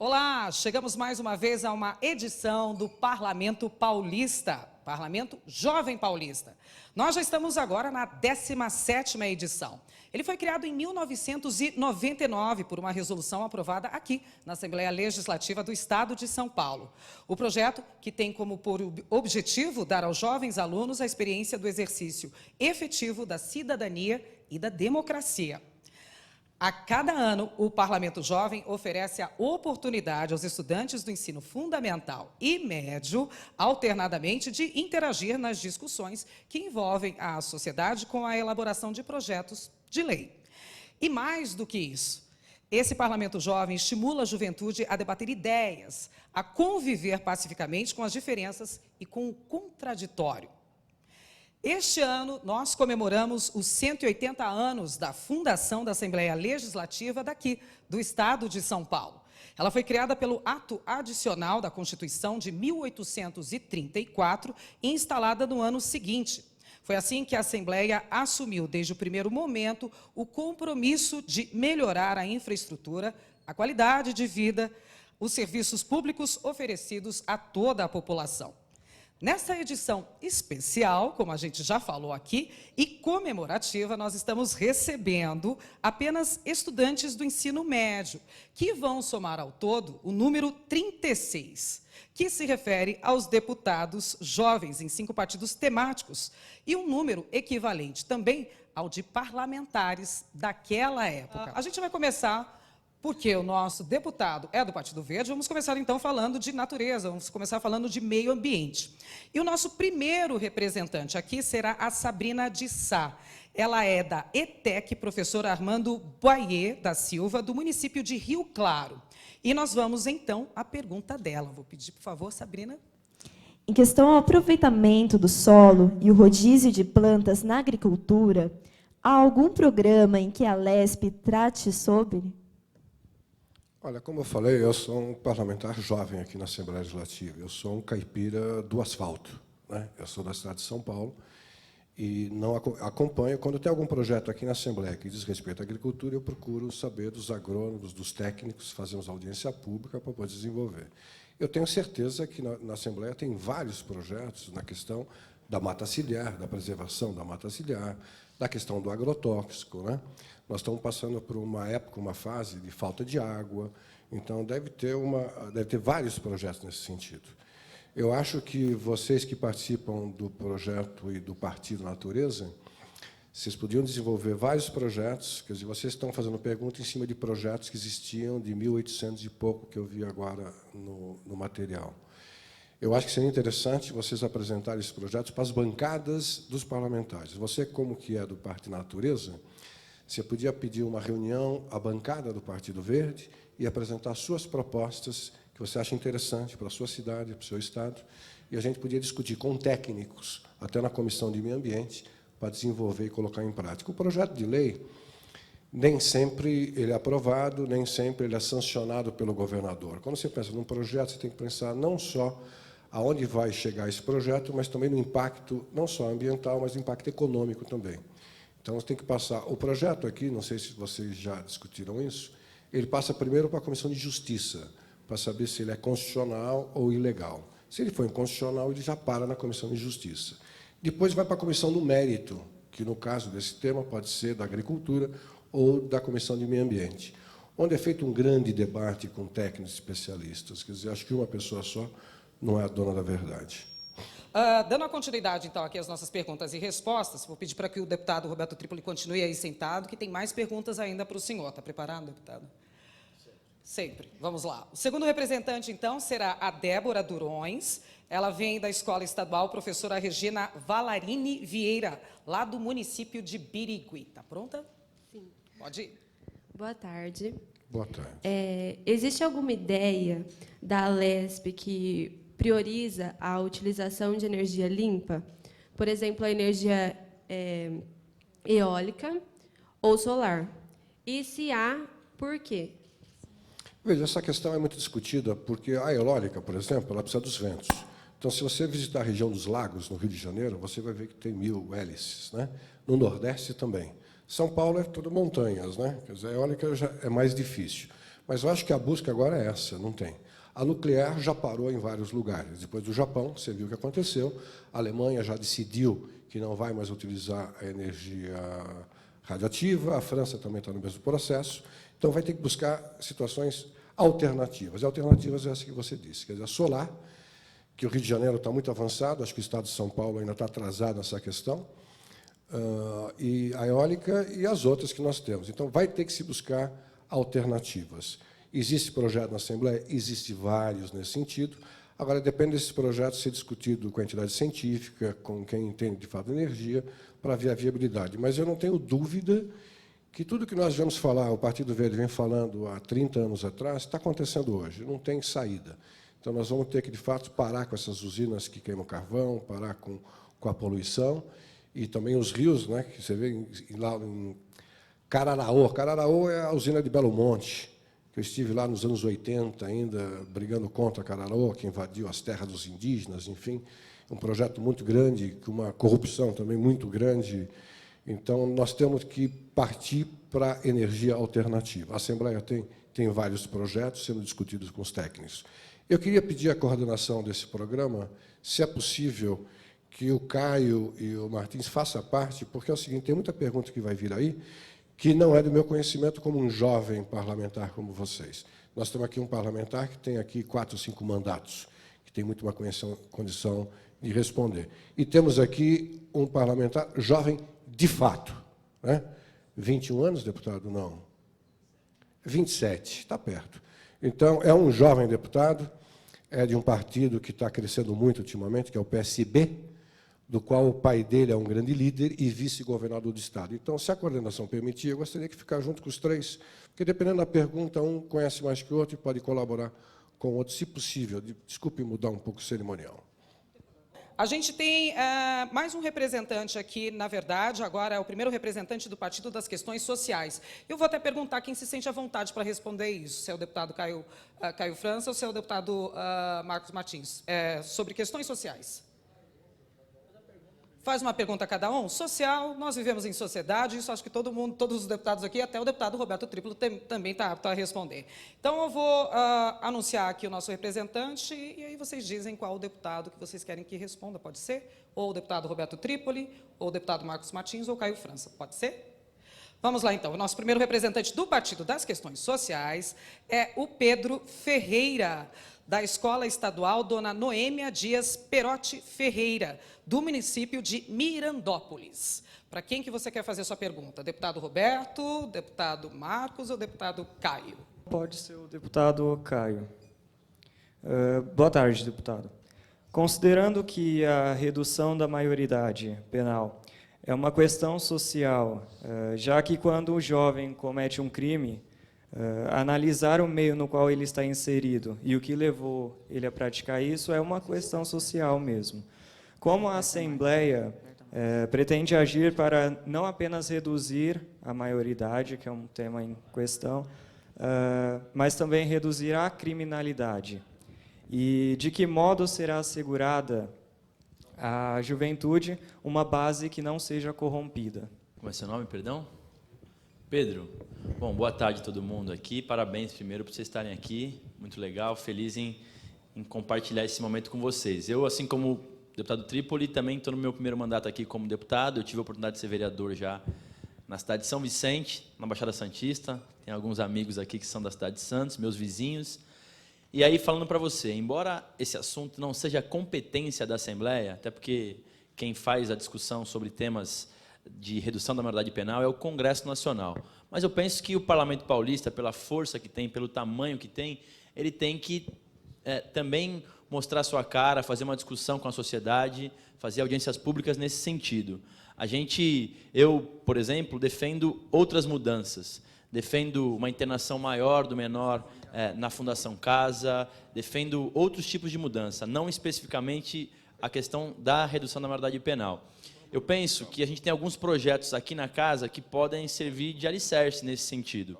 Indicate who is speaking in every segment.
Speaker 1: Olá, chegamos mais uma vez a uma edição do Parlamento Paulista, Parlamento Jovem Paulista. Nós já estamos agora na 17ª edição. Ele foi criado em 1999 por uma resolução aprovada aqui na Assembleia Legislativa do Estado de São Paulo. O projeto, que tem como por objetivo dar aos jovens alunos a experiência do exercício efetivo da cidadania e da democracia. A cada ano, o Parlamento Jovem oferece a oportunidade aos estudantes do ensino fundamental e médio, alternadamente, de interagir nas discussões que envolvem a sociedade com a elaboração de projetos de lei. E mais do que isso, esse Parlamento Jovem estimula a juventude a debater ideias, a conviver pacificamente com as diferenças e com o contraditório. Este ano, nós comemoramos os 180 anos da fundação da Assembleia Legislativa daqui, do Estado de São Paulo. Ela foi criada pelo ato adicional da Constituição de 1834 e instalada no ano seguinte. Foi assim que a Assembleia assumiu, desde o primeiro momento, o compromisso de melhorar a infraestrutura, a qualidade de vida, os serviços públicos oferecidos a toda a população. Nessa edição especial, como a gente já falou aqui, e comemorativa, nós estamos recebendo apenas estudantes do ensino médio, que vão somar ao todo o número 36, que se refere aos deputados jovens em 5 partidos temáticos, e um número equivalente também ao de parlamentares daquela época. A gente vai começar porque o nosso deputado é do Partido Verde. Vamos começar, então, falando de natureza, vamos começar falando de meio ambiente. E o nosso primeiro representante aqui será a Sabrina de Sá. Ela é da ETEC, professor Armando Boyer da Silva, do município de Rio Claro. E nós vamos, então, à pergunta dela. Vou pedir, por favor, Sabrina.
Speaker 2: Em questão ao aproveitamento do solo e o rodízio de plantas na agricultura, há algum programa em que a LESP trate sobre?
Speaker 3: Olha, como eu falei, eu sou um parlamentar jovem aqui na Assembleia Legislativa. Eu sou um caipira do asfalto, né? Eu sou da cidade de São Paulo e não acompanho. Quando tem algum projeto aqui na Assembleia que diz respeito à agricultura, eu procuro saber dos agrônomos, dos técnicos, fazemos audiência pública para poder desenvolver. Eu tenho certeza que na Assembleia tem vários projetos na questão da mata ciliar, da preservação da mata ciliar, da questão do agrotóxico, né? Nós estamos passando por uma época, uma fase de falta de água, então deve ter vários projetos nesse sentido. Eu acho que vocês que participam do projeto e do Partido Natureza, vocês podiam desenvolver vários projetos, quer dizer, vocês estão fazendo pergunta em cima de projetos que existiam de 1800 e pouco, que eu vi agora no material. Eu acho que seria interessante vocês apresentarem esses projetos para as bancadas dos parlamentares. Você, como que é do Partido Natureza, você podia pedir uma reunião à bancada do Partido Verde e apresentar suas propostas que você acha interessante para a sua cidade, para o seu estado, e a gente podia discutir com técnicos, até na Comissão de Meio Ambiente, para desenvolver e colocar em prática. O projeto de lei, nem sempre ele é aprovado, nem sempre ele é sancionado pelo governador. Quando você pensa num projeto, você tem que pensar não só aonde vai chegar esse projeto, mas também no impacto, não só ambiental, mas no impacto econômico também. Então, você tem que passar... O projeto aqui, não sei se vocês já discutiram isso, ele passa primeiro para a Comissão de Justiça, para saber se ele é constitucional ou ilegal. Se ele for inconstitucional, ele já para na Comissão de Justiça. Depois vai para a Comissão do Mérito, que, no caso desse tema, pode ser da Agricultura ou da Comissão de Meio Ambiente, onde é feito um grande debate com técnicos especialistas. Quer dizer, acho que uma pessoa só não é a dona da verdade.
Speaker 1: Dando a continuidade, então, aqui às nossas perguntas e respostas, vou pedir para que o deputado Roberto Trípoli continue aí sentado, que tem mais perguntas ainda para o senhor. Está preparado, deputado? Sempre. Vamos lá. O segundo representante, então, será a Débora Durões. Ela vem da Escola Estadual Professora Regina Valarini Vieira, lá do município de Birigui. Está pronta?
Speaker 4: Sim.
Speaker 1: Pode ir.
Speaker 4: Boa tarde.
Speaker 3: Boa tarde.
Speaker 4: Existe alguma ideia da LESP que prioriza a utilização de energia limpa? Por exemplo, a energia eólica ou solar? E se há, por quê?
Speaker 3: Veja, essa questão é muito discutida, porque a eólica, por exemplo, ela precisa dos ventos. Então, se você visitar a região dos lagos, no Rio de Janeiro, você vai ver que tem 1000 hélices, né? No Nordeste também. São Paulo é tudo montanhas, né? Quer dizer, a eólica já é mais difícil. Mas eu acho que a busca agora é essa, não tem. A nuclear já parou em vários lugares. Depois do Japão, você viu o que aconteceu, a Alemanha já decidiu que não vai mais utilizar a energia radioativa, a França também está no mesmo processo, então vai ter que buscar situações alternativas. Alternativas é essa que você disse, quer dizer, a solar, que o Rio de Janeiro está muito avançado, acho que o Estado de São Paulo ainda está atrasado nessa questão, e a eólica e as outras que nós temos. Então, vai ter que se buscar alternativas. Existe projeto na Assembleia? Existe vários nesse sentido. Agora, depende desses projetos ser discutido com a entidade científica, com quem entende de fato energia, para ver a viabilidade. Mas eu não tenho dúvida que tudo que nós vamos falar, o Partido Verde vem falando há 30 anos atrás, está acontecendo hoje, não tem saída. Então, nós vamos ter que, de fato, parar com essas usinas que queimam carvão, parar com a poluição, e também os rios, né, que você vê lá em Cararaô. Cararaô é a usina de Belo Monte, que eu estive lá nos anos 80 ainda, brigando contra Cararaô, que invadiu as terras dos indígenas, enfim, um projeto muito grande, com uma corrupção também muito grande. Então, nós temos que partir para a energia alternativa. A Assembleia tem vários projetos sendo discutidos com os técnicos. Eu queria pedir a coordenação desse programa, se é possível, que o Caio e o Martins façam parte, porque é o seguinte, tem muita pergunta que vai vir aí, que não é do meu conhecimento como um jovem parlamentar como vocês. Nós temos aqui um parlamentar que tem aqui 4 ou 5 mandatos, que tem muito uma condição de responder. E temos aqui um parlamentar jovem de fato. Né? 21 anos, deputado? Não. 27, está perto. Então, é um jovem deputado, é de um partido que está crescendo muito ultimamente, que é o PSB, do qual o pai dele é um grande líder e vice-governador do Estado. Então, se a coordenação permitir, eu gostaria de ficar junto com os 3, porque, dependendo da pergunta, um conhece mais que o outro e pode colaborar com o outro, se possível. Desculpe mudar um pouco o cerimonial.
Speaker 1: A gente tem mais um representante aqui, na verdade, agora é o primeiro representante do Partido das Questões Sociais. Eu vou até perguntar quem se sente à vontade para responder isso, se é o deputado Caio França ou se é o deputado Marcos Martins, sobre questões sociais. Faz uma pergunta a cada um. Social, nós vivemos em sociedade, isso acho que todo mundo, todos os deputados aqui, até o deputado Roberto Triplo também está apto a responder. Então, eu vou anunciar aqui o nosso representante, e aí vocês dizem qual o deputado que vocês querem que responda, pode ser? Ou o deputado Roberto Tripoli, ou o deputado Marcos Martins, ou Caio França, pode ser? Vamos lá, então. O nosso primeiro representante do Partido das Questões Sociais é o Pedro Ferreira, da Escola Estadual Dona Noêmia Dias Perotti Ferreira, do município de Mirandópolis. Para quem que você quer fazer sua pergunta? Deputado Roberto, deputado Marcos ou deputado Caio?
Speaker 5: Pode ser o deputado Caio. Boa tarde, deputado. Considerando que a redução da maioridade penal é uma questão social, já que quando o jovem comete um crime, analisar o meio no qual ele está inserido e o que levou ele a praticar isso é uma questão social mesmo. Como a Assembleia pretende agir para não apenas reduzir a maioridade, que é um tema em questão, mas também reduzir a criminalidade? E de que modo será assegurada à juventude uma base que não seja corrompida?
Speaker 6: Como é seu nome, perdão? Pedro. Bom, boa tarde a todo mundo aqui. Parabéns primeiro por vocês estarem aqui. Muito legal, feliz em compartilhar esse momento com vocês. Eu, assim como o deputado Tripoli, também estou no meu primeiro mandato aqui como deputado. Eu tive a oportunidade de ser vereador já na cidade de São Vicente, na Baixada Santista. Tem alguns amigos aqui que são da cidade de Santos, meus vizinhos. E aí, falando para você, embora esse assunto não seja competência da Assembleia, até porque quem faz a discussão sobre temas de redução da maioridade penal é o Congresso Nacional. Mas eu penso que o Parlamento Paulista, pela força que tem, pelo tamanho que tem, ele tem que também mostrar sua cara, fazer uma discussão com a sociedade, fazer audiências públicas nesse sentido. Eu, por exemplo, defendo outras mudanças. Defendo uma internação maior do menor na Fundação Casa, defendo outros tipos de mudança, não especificamente a questão da redução da maioridade penal. Eu penso que a gente tem alguns projetos aqui na casa que podem servir de alicerce nesse sentido.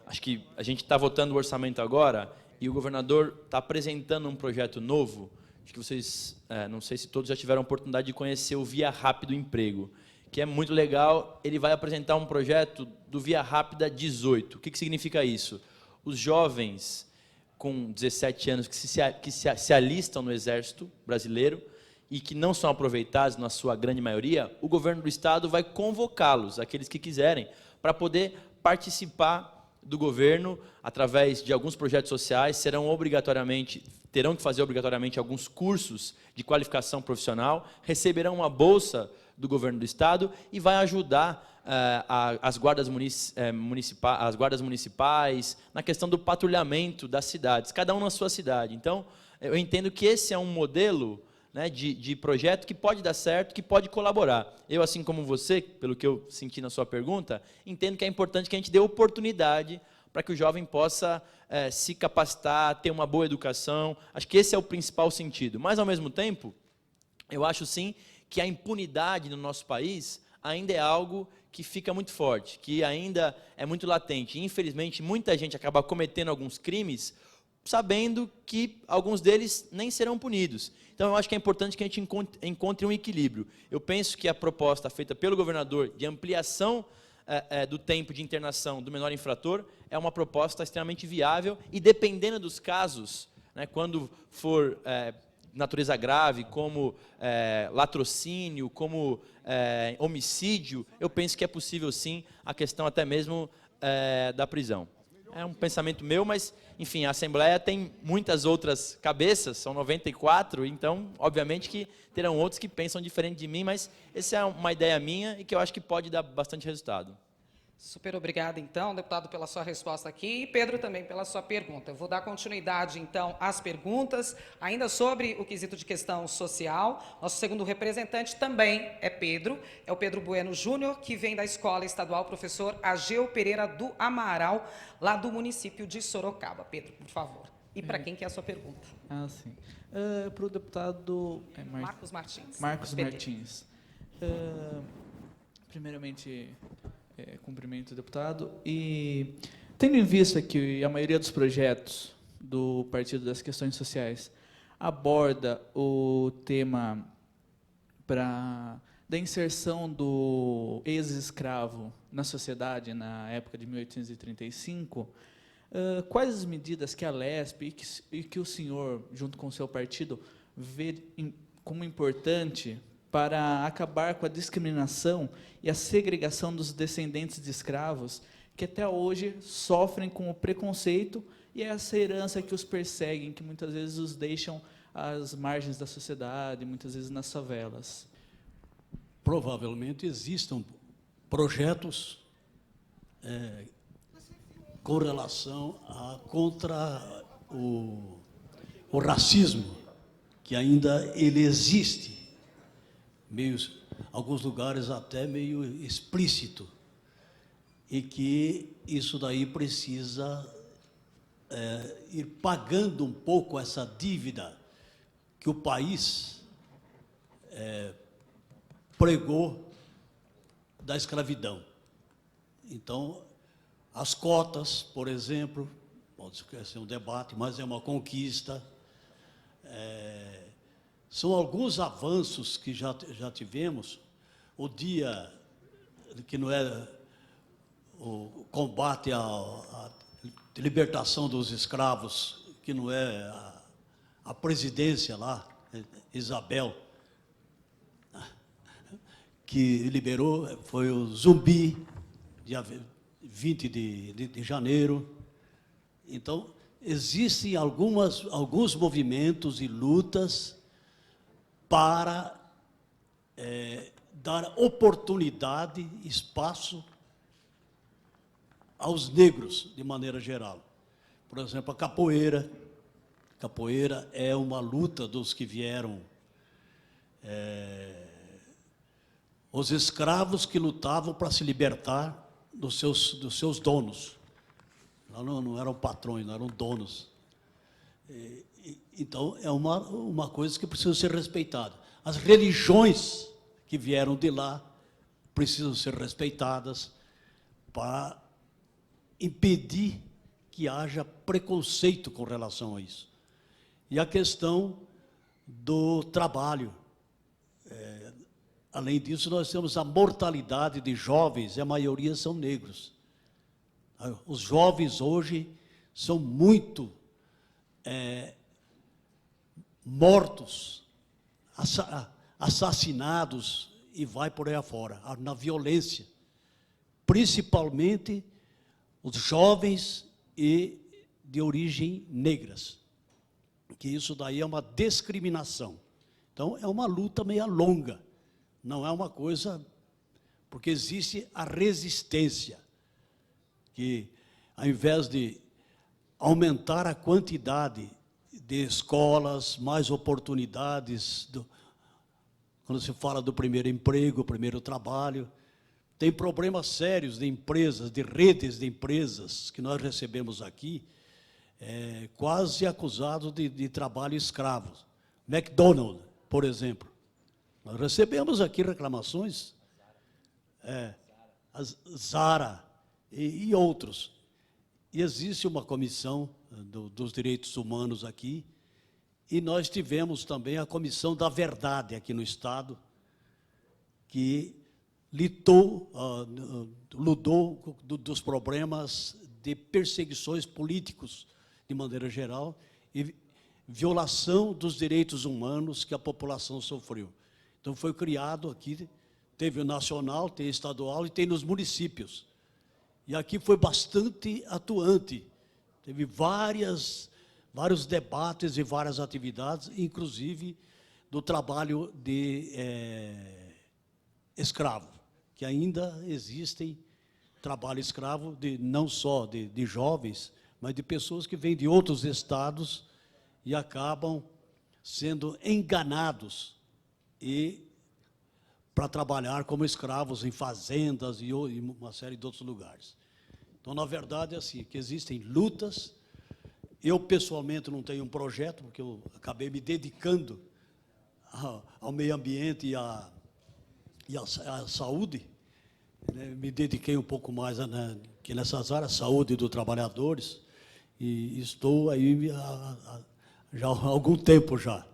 Speaker 6: Acho que a gente está votando o orçamento agora e o governador está apresentando um projeto novo. Acho que vocês, não sei se todos já tiveram a oportunidade de conhecer o Via Rápido Emprego, que é muito legal, ele vai apresentar um projeto do Via Rápida 18. O que significa isso? Os jovens com 17 anos que se alistam no Exército Brasileiro e que não são aproveitados na sua grande maioria, o governo do Estado vai convocá-los, aqueles que quiserem, para poder participar do governo através de alguns projetos sociais, terão que fazer obrigatoriamente alguns cursos de qualificação profissional, receberão uma bolsa do governo do Estado e vai ajudar as guardas municipais na questão do patrulhamento das cidades, cada um na sua cidade. Então, eu entendo que esse é um modelo, né, de projeto que pode dar certo, que pode colaborar. Eu, assim como você, pelo que eu senti na sua pergunta, entendo que é importante que a gente dê oportunidade para que o jovem possa se capacitar, ter uma boa educação. Acho que esse é o principal sentido. Mas, ao mesmo tempo, eu acho, sim, que a impunidade no nosso país ainda é algo que fica muito forte, que ainda é muito latente. Infelizmente, muita gente acaba cometendo alguns crimes sabendo que alguns deles nem serão punidos. Então, eu acho que é importante que a gente encontre um equilíbrio. Eu penso que a proposta feita pelo governador de ampliação do tempo de internação do menor infrator é uma proposta extremamente viável e, dependendo dos casos, né, quando for natureza grave, como latrocínio, como homicídio, eu penso que é possível, sim, a questão até mesmo da prisão. É um pensamento meu, mas, enfim, a Assembleia tem muitas outras cabeças, são 94, então, obviamente, que terão outros que pensam diferente de mim, mas essa é uma ideia minha e que eu acho que pode dar bastante resultado.
Speaker 1: Super obrigada, então, deputado, pela sua resposta aqui e Pedro também pela sua pergunta. Eu vou dar continuidade, então, às perguntas, ainda sobre o quesito de questão social. Nosso segundo representante também é o Pedro Bueno Júnior, que vem da Escola Estadual Professor Ageu Pereira do Amaral, lá do município de Sorocaba. Pedro, por favor. E para quem que é a sua pergunta?
Speaker 7: Sim. Para o deputado
Speaker 1: Marcos Martins.
Speaker 7: Marcos
Speaker 1: PT.
Speaker 7: Martins. Primeiramente, cumprimento o deputado. E, tendo em vista que a maioria dos projetos do Partido das Questões Sociais aborda o tema da inserção do ex-escravo na sociedade na época de 1835, quais as medidas que a LESP e que o senhor, junto com o seu partido, vê como importante para acabar com a discriminação e a segregação dos descendentes de escravos, que até hoje sofrem com o preconceito e essa herança que os perseguem, que muitas vezes os deixam às margens da sociedade, muitas vezes nas favelas?
Speaker 8: Provavelmente existam projetos com relação contra o racismo, que ainda ele existe, alguns lugares até meio explícito, e que isso daí precisa ir pagando um pouco essa dívida que o país pregou da escravidão. Então, as cotas, por exemplo, pode ser um debate, mas é uma conquista. São alguns avanços que já tivemos. O dia que não é o combate à libertação dos escravos, que não é a presidência lá, Isabel, que liberou, foi o Zumbi, dia 20 de janeiro. Então, existem alguns movimentos e lutas para dar oportunidade, espaço aos negros, de maneira geral. Por exemplo, a capoeira. Capoeira é uma luta dos que vieram, os escravos que lutavam para se libertar dos seus donos. Não eram patrões, não eram donos. Então, é uma coisa que precisa ser respeitada. As religiões que vieram de lá precisam ser respeitadas para impedir que haja preconceito com relação a isso. E a questão do trabalho. Além disso, nós temos a mortalidade de jovens, e a maioria são negros. Os jovens hoje são muito mortos, assassinados, e vai por aí afora, na violência. Principalmente os jovens e de origem negras, que isso daí é uma discriminação. Então, é uma luta meio longa, não é uma coisa, porque existe a resistência, que ao invés de aumentar a quantidade de escolas, mais oportunidades, quando se fala do primeiro emprego, primeiro trabalho, tem problemas sérios de empresas, de redes de empresas que nós recebemos aqui, quase acusados de trabalho escravo. McDonald's, por exemplo. Nós recebemos aqui reclamações, a Zara e outros. E existe uma comissão dos direitos humanos aqui, e nós tivemos também a Comissão da Verdade aqui no Estado, que ludou dos problemas de perseguições políticos, de maneira geral, e violação dos direitos humanos que a população sofreu. Então, foi criado aqui, teve o nacional, tem estadual e tem nos municípios. E aqui foi bastante atuante, teve vários debates e várias atividades, inclusive do trabalho de escravo, que ainda existem trabalho escravo, não só de jovens, mas de pessoas que vêm de outros estados e acabam sendo enganados para trabalhar como escravos em fazendas e uma série de outros lugares. Então, na verdade, é assim, que existem lutas. Eu, pessoalmente, não tenho um projeto, porque eu acabei me dedicando ao meio ambiente e à saúde, né? Me dediquei um pouco mais que nessas áreas, saúde dos trabalhadores, e estou aí já há algum tempo já.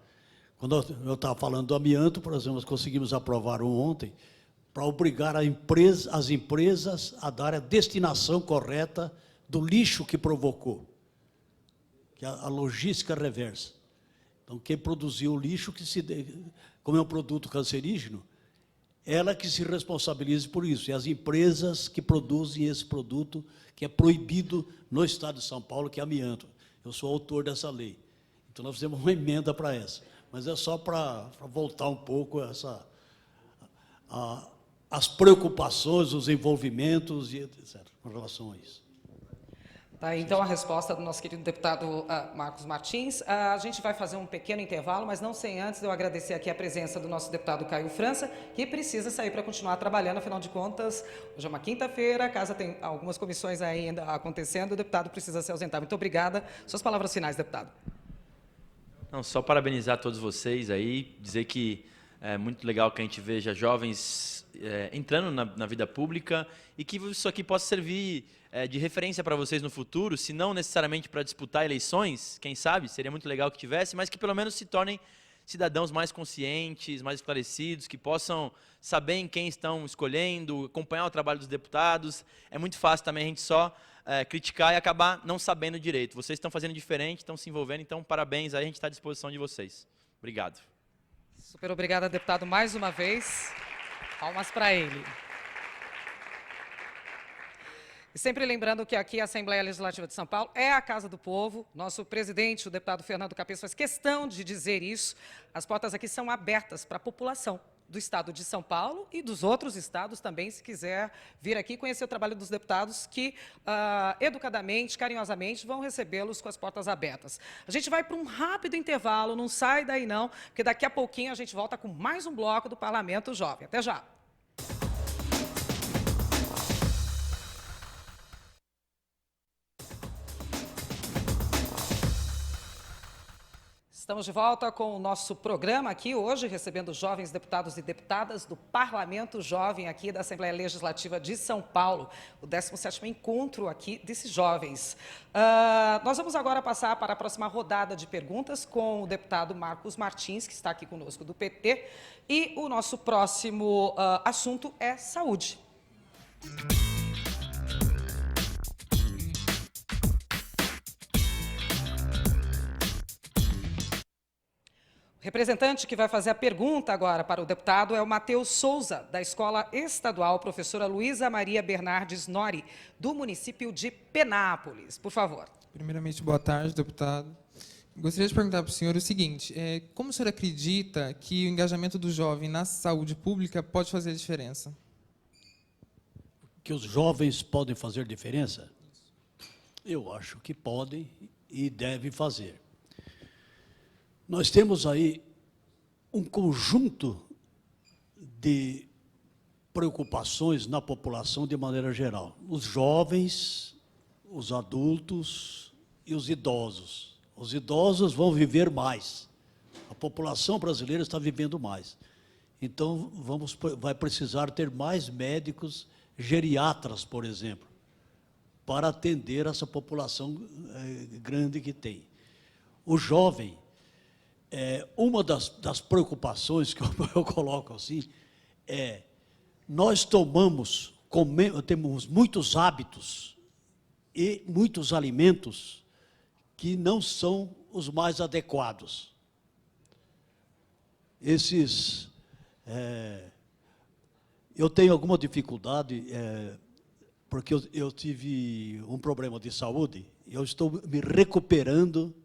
Speaker 8: Quando eu estava falando do amianto, por exemplo, nós conseguimos aprovar ontem para obrigar as empresas a dar a destinação correta do lixo que provocou, que é a logística reversa. Então, quem produziu o lixo, como é um produto cancerígeno, ela que se responsabilize por isso, e as empresas que produzem esse produto, que é proibido no Estado de São Paulo, que é amianto. Eu sou autor dessa lei. Então, nós fizemos uma emenda para essa. Mas é só para voltar um pouco as preocupações, os envolvimentos, e etc., com relação a isso.
Speaker 1: Tá, então, a resposta do nosso querido deputado Marcos Martins. A gente vai fazer um pequeno intervalo, mas não sem antes eu agradecer aqui a presença do nosso deputado Caio França, que precisa sair para continuar trabalhando, afinal de contas, hoje é uma quinta-feira, a casa tem algumas comissões ainda acontecendo, o deputado precisa se ausentar. Muito obrigada. Suas palavras finais, deputado.
Speaker 6: Não, só parabenizar todos vocês aí, dizer que é muito legal que a gente veja jovens entrando na vida pública e que isso aqui possa servir de referência para vocês no futuro, se não necessariamente para disputar eleições, quem sabe, seria muito legal que tivesse, mas que pelo menos se tornem cidadãos mais conscientes, mais esclarecidos, que possam saber em quem estão escolhendo, acompanhar o trabalho dos deputados. É muito fácil também a gente só criticar e acabar não sabendo direito. Vocês estão fazendo diferente, estão se envolvendo, então parabéns, aí a gente está à disposição de vocês. Obrigado.
Speaker 1: Super obrigada, deputado, mais uma vez. Palmas para ele. E sempre lembrando que aqui a Assembleia Legislativa de São Paulo é a Casa do Povo. Nosso presidente, o deputado Fernando Capês, faz questão de dizer isso. As portas aqui são abertas para a população do estado de São Paulo e dos outros estados também, se quiser vir aqui conhecer o trabalho dos deputados que, educadamente, carinhosamente, vão recebê-los com as portas abertas. A gente vai para um rápido intervalo, não sai daí não, porque daqui a pouquinho a gente volta com mais um bloco do Parlamento Jovem. Até já! Estamos de volta com o nosso programa aqui hoje, recebendo jovens deputados e deputadas do Parlamento Jovem aqui da Assembleia Legislativa de São Paulo, o 17º encontro aqui desses jovens. Nós vamos agora passar para a próxima rodada de perguntas com o deputado Marcos Martins, que está aqui conosco do PT, e o nosso próximo assunto é saúde. O representante que vai fazer a pergunta agora para o deputado é o Matheus Souza, da Escola Estadual Professora Luísa Maria Bernardes Nori, do município de Penápolis. Por favor.
Speaker 9: Primeiramente, boa tarde, deputado. Gostaria de perguntar para o senhor o seguinte, como o senhor acredita que o engajamento do jovem na saúde pública pode fazer a diferença?
Speaker 8: Que os jovens podem fazer diferença? Eu acho que podem e devem fazer. Nós temos aí um conjunto de preocupações na população de maneira geral. Os jovens, os adultos e os idosos. Os idosos vão viver mais. A população brasileira está vivendo mais. Então, vai precisar ter mais médicos geriatras, por exemplo, para atender essa população grande que tem. O jovem, uma das preocupações que eu coloco assim, nós temos muitos hábitos e muitos alimentos que não são os mais adequados. Eu tenho alguma dificuldade, porque eu tive um problema de saúde, e eu estou me recuperando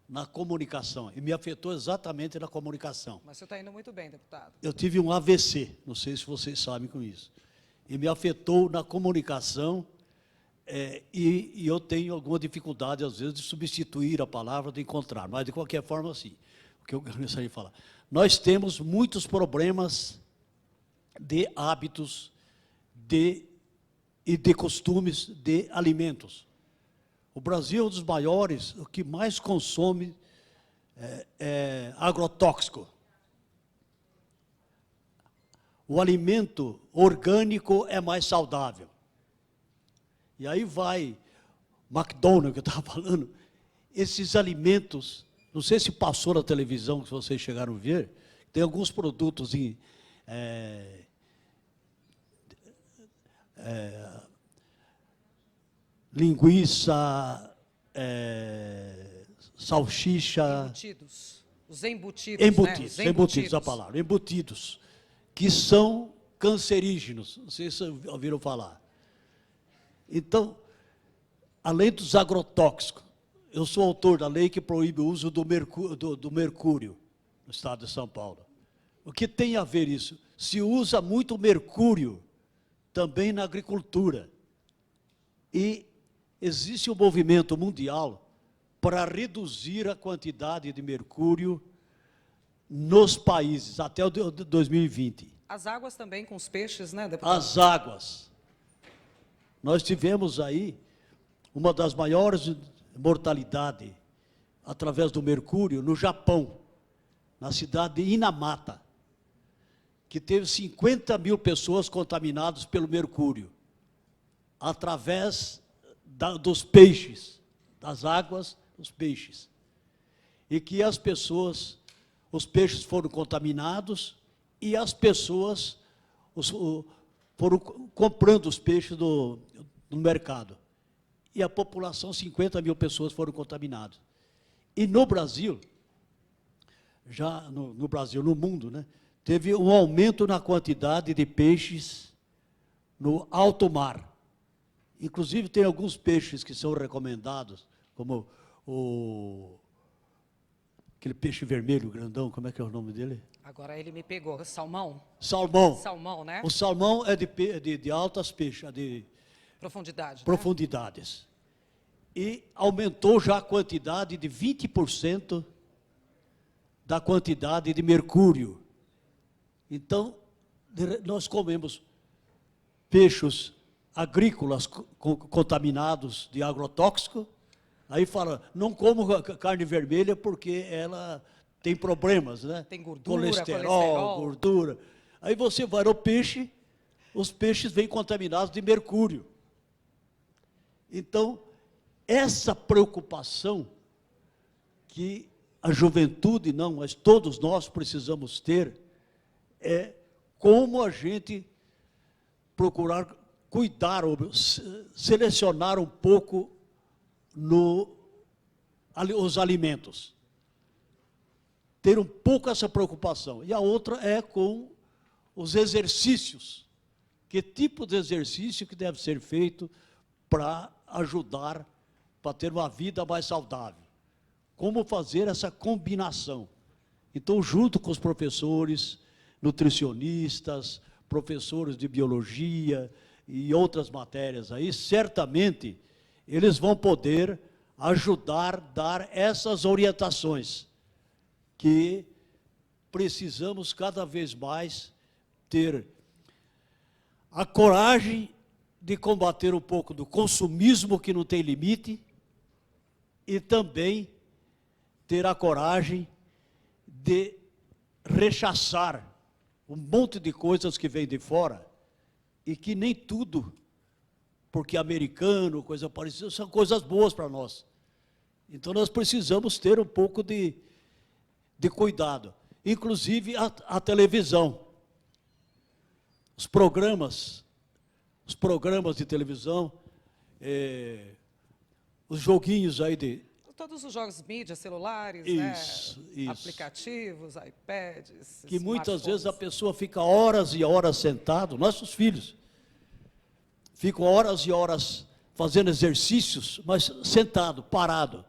Speaker 8: na comunicação, e me afetou exatamente na comunicação.
Speaker 1: Mas você está indo muito bem, deputado.
Speaker 8: Eu tive um AVC, não sei se vocês sabem com isso, e me afetou na comunicação, e eu tenho alguma dificuldade, às vezes, de substituir a palavra, de encontrar, mas, de qualquer forma, assim, o que eu gostaria de falar. Nós temos muitos problemas de hábitos e de costumes de alimentos. O Brasil é um dos maiores, o que mais consome agrotóxico. O alimento orgânico é mais saudável. E aí vai, McDonald's, que eu estava falando, esses alimentos, não sei se passou na televisão, que vocês chegaram a ver, tem alguns produtos linguiça, salsicha...
Speaker 1: Embutidos. Os embutidos, né? Os
Speaker 8: embutidos, a palavra, embutidos, que são cancerígenos, não sei se vocês ouviram falar. Então, além dos agrotóxicos, eu sou autor da lei que proíbe o uso do mercúrio no estado de São Paulo. O que tem a ver isso? Se usa muito mercúrio também na agricultura. E existe um movimento mundial para reduzir a quantidade de mercúrio nos países até o 2020.
Speaker 1: As águas também com os peixes, né, deputado?
Speaker 8: As águas. Nós tivemos aí uma das maiores mortalidades através do mercúrio no Japão, na cidade de Inamata, que teve 50 mil pessoas contaminadas pelo mercúrio, através dos peixes, das águas, dos peixes. E que os peixes foram contaminados e as pessoas foram comprando os peixes no mercado. E a população, 50 mil pessoas foram contaminadas. E no Brasil, no mundo, né, teve um aumento na quantidade de peixes no alto mar. Inclusive, tem alguns peixes que são recomendados, como aquele peixe vermelho, grandão, como é que é o nome dele?
Speaker 1: Agora ele me pegou. Salmão?
Speaker 8: Salmão.
Speaker 1: Salmão, né?
Speaker 8: O salmão é de altas peixes, de
Speaker 1: profundidades.
Speaker 8: Né? E aumentou já a quantidade de 20% da quantidade de mercúrio. Então, nós comemos peixes agrícolas contaminados de agrotóxico, aí fala, não como carne vermelha porque ela tem problemas, né?
Speaker 1: Tem gordura,
Speaker 8: colesterol, gordura. Aí você vai no peixe, os peixes vêm contaminados de mercúrio. Então, essa preocupação que a juventude não, mas todos nós precisamos ter, é como a gente procurar cuidar, ou selecionar um pouco os alimentos. Ter um pouco essa preocupação. E a outra é com os exercícios. Que tipo de exercício que deve ser feito para ajudar, para ter uma vida mais saudável? Como fazer essa combinação? Então, junto com os professores, nutricionistas, professores de biologia e outras matérias aí, certamente eles vão poder ajudar, dar essas orientações que precisamos cada vez mais ter a coragem de combater um pouco do consumismo que não tem limite e também ter a coragem de rechaçar um monte de coisas que vem de fora e que nem tudo, porque americano, coisa parecida, são coisas boas para nós. Então, nós precisamos ter um pouco de cuidado. Inclusive, a televisão. Os programas de televisão, os joguinhos aí de...
Speaker 1: Todos os jogos mídia, celulares,
Speaker 8: isso.
Speaker 1: Aplicativos, iPads,
Speaker 8: que muitas vezes a pessoa fica horas e horas sentado, nossos filhos ficam horas e horas fazendo exercícios, mas sentado, parado,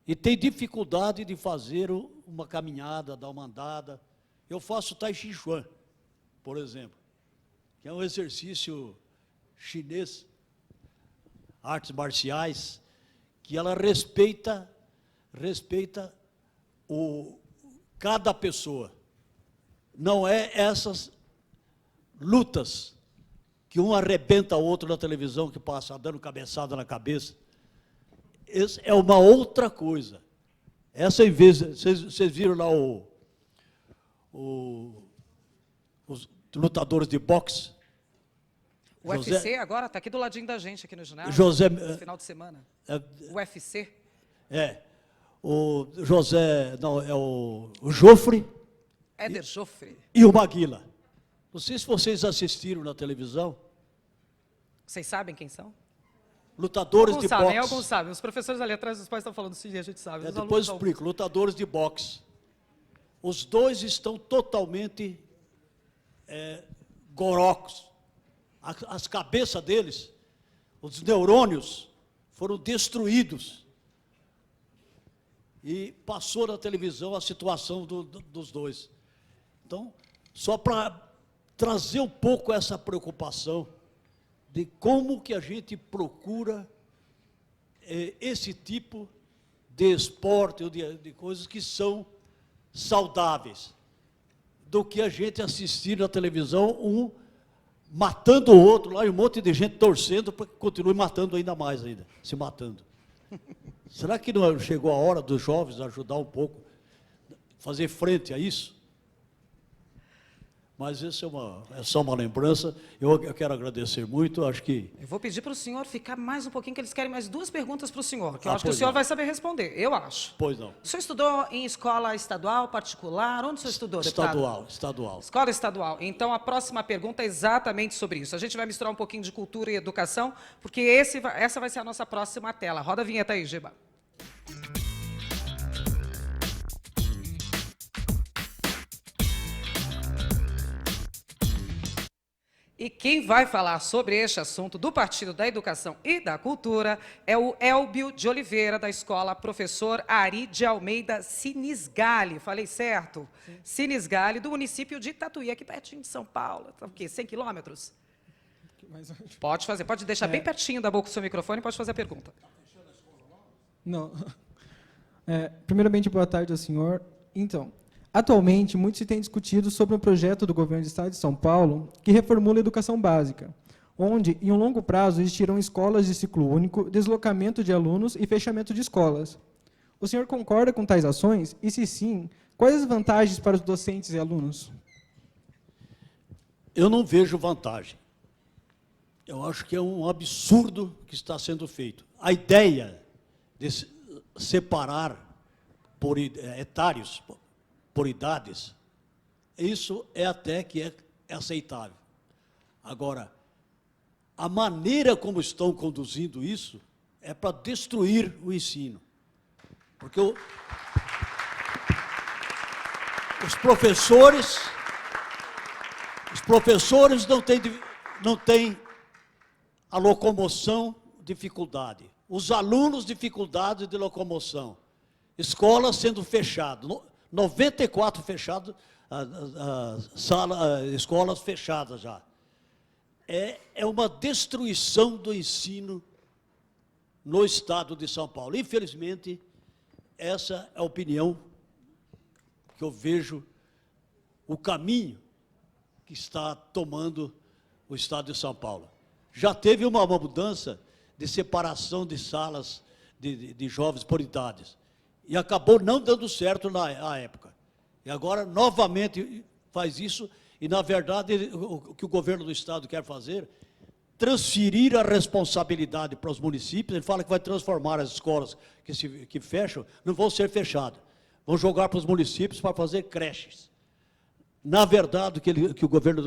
Speaker 8: e tem dificuldade de fazer uma caminhada, dar uma andada. Eu faço Tai Chi Chuan, por exemplo, que é um exercício chinês, artes marciais, que ela respeita cada pessoa. Não é essas lutas que um arrebenta o outro na televisão, que passa dando cabeçada na cabeça. Essa é uma outra coisa. Essa, em vez, vocês viram lá os lutadores de boxe?
Speaker 1: O UFC agora está aqui do ladinho da gente, aqui no ginásio, no final de semana. O UFC.
Speaker 8: O José, não, é o Joffre.
Speaker 1: Éder Joffre.
Speaker 8: E o Maguila. Não sei se vocês assistiram na televisão.
Speaker 1: Vocês sabem quem são?
Speaker 8: Lutadores de boxe.
Speaker 1: Alguns sabem. Os professores ali atrás dos pais estão falando sim, a gente sabe.
Speaker 8: Depois eu explico. Lutadores de boxe. Os dois estão totalmente gorocos. As cabeças deles, os neurônios, foram destruídos. E passou na televisão a situação dos dois. Então, só para trazer um pouco essa preocupação de como que a gente procura esse tipo de esporte, ou de coisas que são saudáveis, do que a gente assistir na televisão, matando o outro lá, e um monte de gente torcendo para que continue matando ainda mais, se matando. Será que não chegou a hora dos jovens ajudar um pouco, fazer frente a isso? Mas isso é só uma lembrança. Eu quero agradecer muito, acho que...
Speaker 1: Eu vou pedir para o senhor ficar mais um pouquinho, que eles querem mais 2 perguntas para o senhor, que eu acho que o senhor vai saber responder, eu acho.
Speaker 8: Pois não.
Speaker 1: O senhor estudou em escola estadual, particular? Onde o senhor estudou, deputado?
Speaker 8: Estadual.
Speaker 1: Escola estadual. Então, a próxima pergunta é exatamente sobre isso. A gente vai misturar um pouquinho de cultura e educação, porque essa vai ser a nossa próxima tela. Roda a vinheta aí, Giba. E quem vai falar sobre este assunto do Partido da Educação e da Cultura é o Elbio de Oliveira, da Escola Professor Ari de Almeida Sinisgali. Falei certo? Sim. Sinisgali, do município de Tatuí, aqui pertinho de São Paulo. Tá, o quê? 100 quilômetros? Pode fazer, pode deixar bem pertinho da boca do seu microfone e pode fazer a pergunta.
Speaker 10: Não. Primeiramente, boa tarde ao senhor. Então, atualmente, muito se tem discutido sobre um projeto do governo do Estado de São Paulo que reformula a educação básica, onde, em um longo prazo, existirão escolas de ciclo único, deslocamento de alunos e fechamento de escolas. O senhor concorda com tais ações? E, se sim, Quais as vantagens para os docentes e alunos?
Speaker 8: Eu não vejo vantagem. Eu acho que é um absurdo que está sendo feito. A ideia de separar por etários, por idades, isso é até que é aceitável. Agora, a maneira como estão conduzindo isso é para destruir o ensino. Porque os professores não têm a locomoção, dificuldade. Os alunos, dificuldade de locomoção. Escolas sendo fechadas, 94 fechados, escolas fechadas já. É uma destruição do ensino no estado de São Paulo. Infelizmente, essa é a opinião que eu vejo, o caminho que está tomando o estado de São Paulo. Já teve uma mudança de separação de salas de jovens por idades, e acabou não dando certo na época. E agora, novamente, faz isso, e, na verdade, o que o governo do estado quer fazer, transferir a responsabilidade para os municípios. Ele fala que vai transformar as escolas que fecham, não vão ser fechadas, vão jogar para os municípios para fazer creches. Na verdade, o que o governo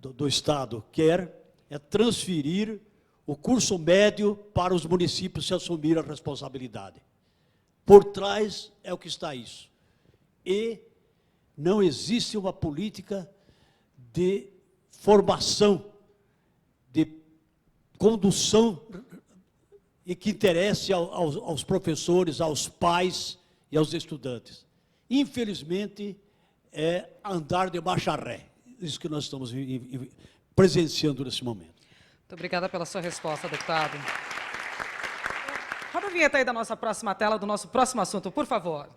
Speaker 8: do estado quer é transferir o curso médio para os municípios se assumir a responsabilidade. Por trás é o que está isso. E não existe uma política de formação, de condução e que interesse aos professores, aos pais e aos estudantes. Infelizmente, é andar de marcha ré. Isso que nós estamos presenciando nesse momento.
Speaker 1: Muito obrigada pela sua resposta, deputado. Roda a vinheta aí da nossa próxima tela, do nosso próximo assunto, por favor.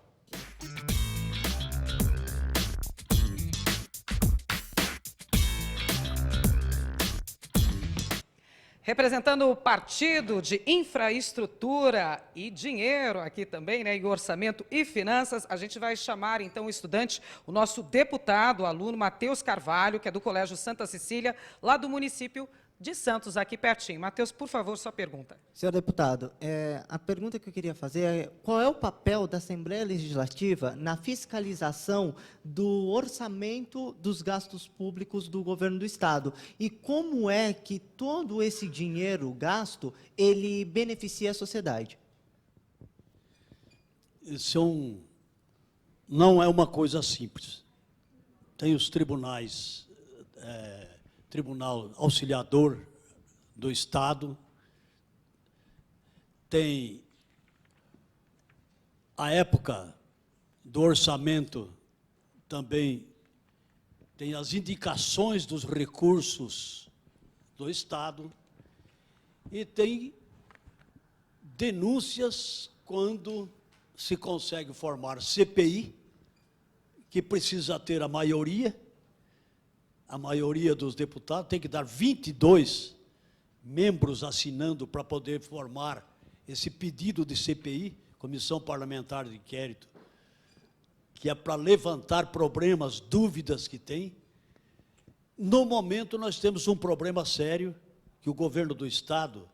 Speaker 1: Representando o Partido de Infraestrutura e Dinheiro aqui também, né, e Orçamento e Finanças, a gente vai chamar então o estudante, o nosso deputado, o aluno Matheus Carvalho, que é do Colégio Santa Cecília, lá do município de Santos, aqui pertinho. Matheus, por favor, sua pergunta.
Speaker 11: Senhor deputado, a pergunta que eu queria fazer é qual é o papel da Assembleia Legislativa na fiscalização do orçamento dos gastos públicos do governo do Estado? E como é que todo esse dinheiro gasto, ele beneficia a sociedade?
Speaker 8: Isso não é uma coisa simples. Tem os tribunais, Tribunal Auxiliador do Estado, tem a época do orçamento, também tem as indicações dos recursos do Estado e tem denúncias quando se consegue formar CPI, que precisa ter a maioria dos deputados, tem que dar 22 membros assinando para poder formar esse pedido de CPI, Comissão Parlamentar de Inquérito, que é para levantar problemas, dúvidas que tem. No momento, nós temos um problema sério, que o governo do Estado,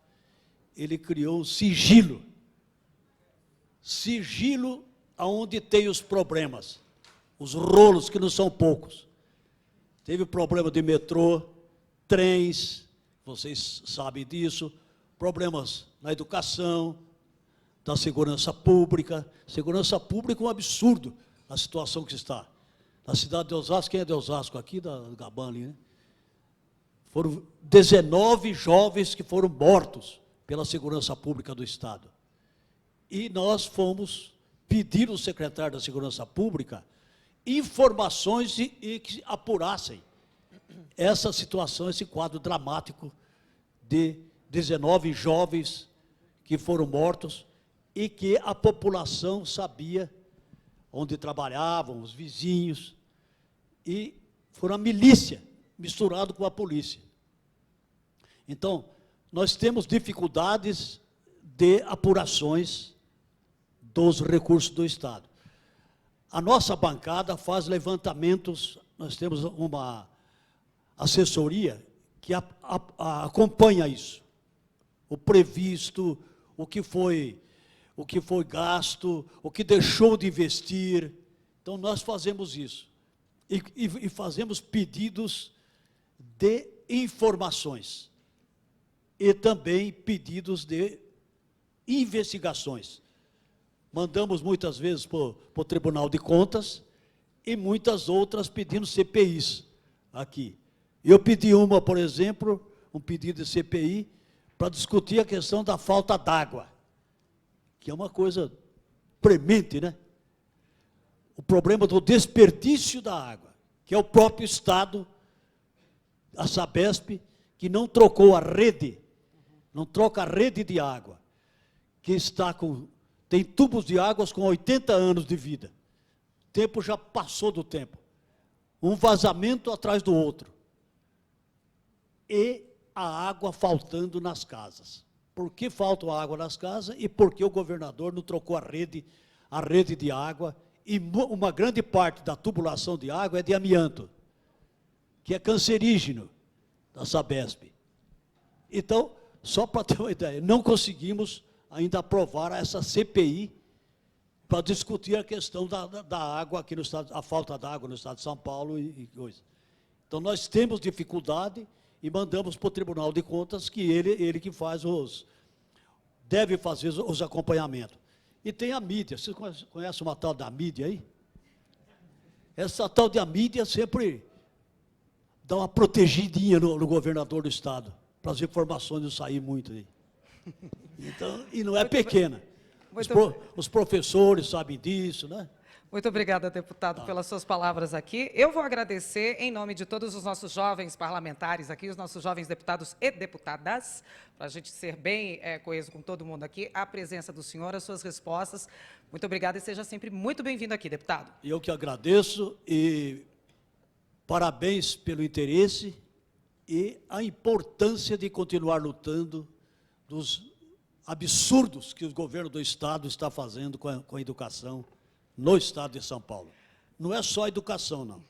Speaker 8: ele criou um sigilo aonde tem os problemas, os rolos, que não são poucos. Teve problema de metrô, trens, vocês sabem disso, problemas na educação, da segurança pública. Segurança pública é um absurdo a situação que está. Na cidade de Osasco, quem é de Osasco aqui, da Gaban ali, né? Foram 19 jovens que foram mortos pela segurança pública do Estado. E nós fomos pedir ao secretário da Segurança Pública informações e que apurassem essa situação, esse quadro dramático de 19 jovens que foram mortos e que a população sabia onde trabalhavam, os vizinhos, e foram a milícia misturado com a polícia. Então, nós temos dificuldades de apurações dos recursos do Estado. a nossa bancada faz levantamentos, nós temos uma assessoria que acompanha isso, o previsto, o que foi gasto, o que deixou de investir. Então, nós fazemos isso. E fazemos pedidos de informações e também pedidos de investigações. Mandamos muitas vezes para o Tribunal de Contas e muitas outras pedindo CPIs aqui. Eu pedi uma, por exemplo, um pedido de CPI para discutir a questão da falta d'água, que é uma coisa premente, né? O problema do desperdício da água, que é o próprio Estado, a Sabesp, que não trocou a rede, não troca a rede de água, que tem tubos de águas com 80 anos de vida. O tempo já passou do tempo. Um vazamento atrás do outro. E a água faltando nas casas. Por que falta água nas casas e por que o governador não trocou a rede de água? E uma grande parte da tubulação de água é de amianto, que é cancerígeno da Sabesp. Então, só para ter uma ideia, não conseguimos ainda aprovar essa CPI para discutir a questão da água aqui no estado, a falta d'água no estado de São Paulo e coisa. Então, nós temos dificuldade e mandamos para o Tribunal de Contas, que ele que faz deve fazer os acompanhamentos. E tem a mídia. Você conhece uma tal da mídia aí? Essa tal da mídia sempre dá uma protegidinha no governador do Estado, para as informações não saírem muito aí. Então, e não é pequena. Os professores sabem disso, né?
Speaker 1: Muito obrigada, deputado, pelas suas palavras aqui. Eu vou agradecer, em nome de todos os nossos jovens parlamentares aqui, os nossos jovens deputados e deputadas, para a gente ser bem coeso com todo mundo aqui, a presença do senhor, as suas respostas. Muito obrigada e seja sempre muito bem-vindo aqui, deputado.
Speaker 8: Eu que agradeço e parabéns pelo interesse e a importância de continuar lutando dos absurdos que o governo do Estado está fazendo com a educação no Estado de São Paulo. Não é só a educação, não,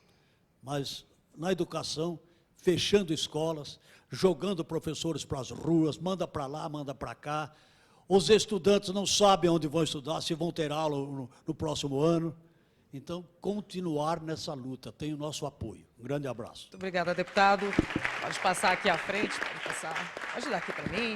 Speaker 8: mas na educação, fechando escolas, jogando professores para as ruas, manda para lá, manda para cá. Os estudantes não sabem onde vão estudar, se vão ter aula no próximo ano. Então, continuar nessa luta, tem o nosso apoio. Um grande abraço.
Speaker 1: Muito obrigada, deputado. Pode passar aqui à frente, pode dar aqui para mim.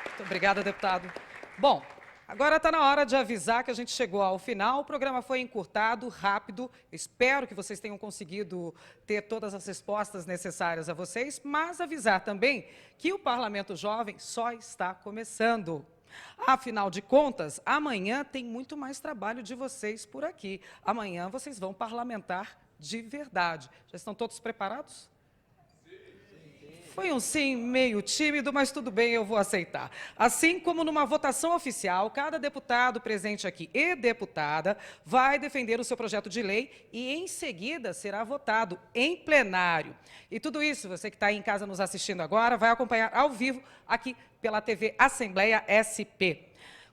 Speaker 1: Muito obrigada, deputado. Bom, agora está na hora de avisar que a gente chegou ao final. O programa foi encurtado, rápido. Espero que vocês tenham conseguido ter todas as respostas necessárias a vocês, mas avisar também que o Parlamento Jovem só está começando. Afinal de contas, amanhã tem muito mais trabalho de vocês por aqui. Amanhã vocês vão parlamentar de verdade. Já estão todos preparados? Foi um sim meio tímido, mas tudo bem, eu vou aceitar. Assim como numa votação oficial, cada deputado presente aqui e deputada vai defender o seu projeto de lei e, em seguida, será votado em plenário. E tudo isso, você que está aí em casa nos assistindo agora, vai acompanhar ao vivo aqui pela TV Assembleia SP.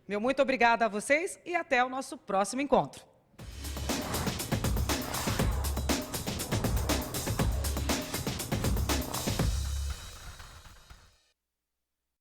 Speaker 1: Meu muito obrigada a vocês e até o nosso próximo encontro.